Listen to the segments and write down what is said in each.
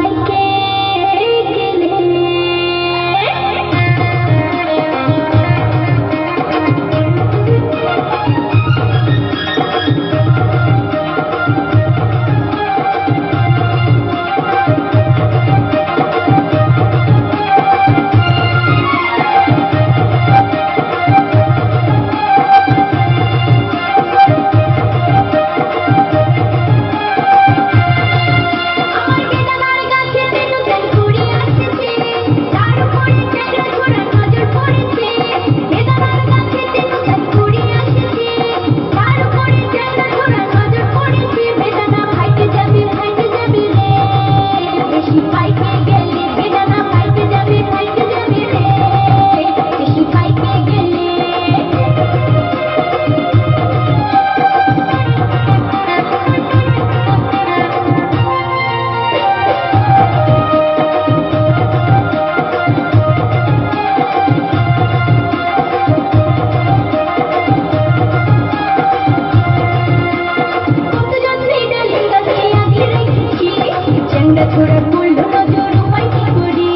পাইকে গেলে छोड़ा बोल नजर उपाय की करी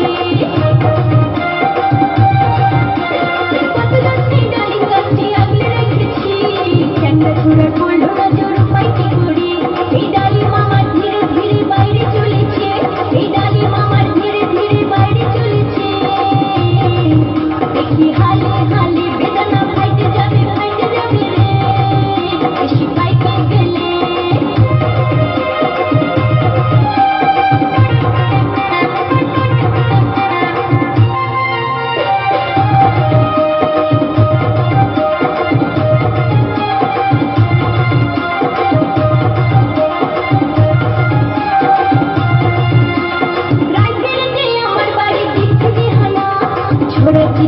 पतलसी डालिंग गाछी আগলে রেখেছি ঝান্ডা छोड़ा बोल नजर उपाय की करी এই ডালি মামা ধীরে ধীরে বাইরে চলেছে এই ডালি মামা ধীরে ধীরে বাইরে চলেছে দেখি হালে হালে বেদনা ফাইটে যাবে রে বেশি পাইকে গেলে छोड़ा की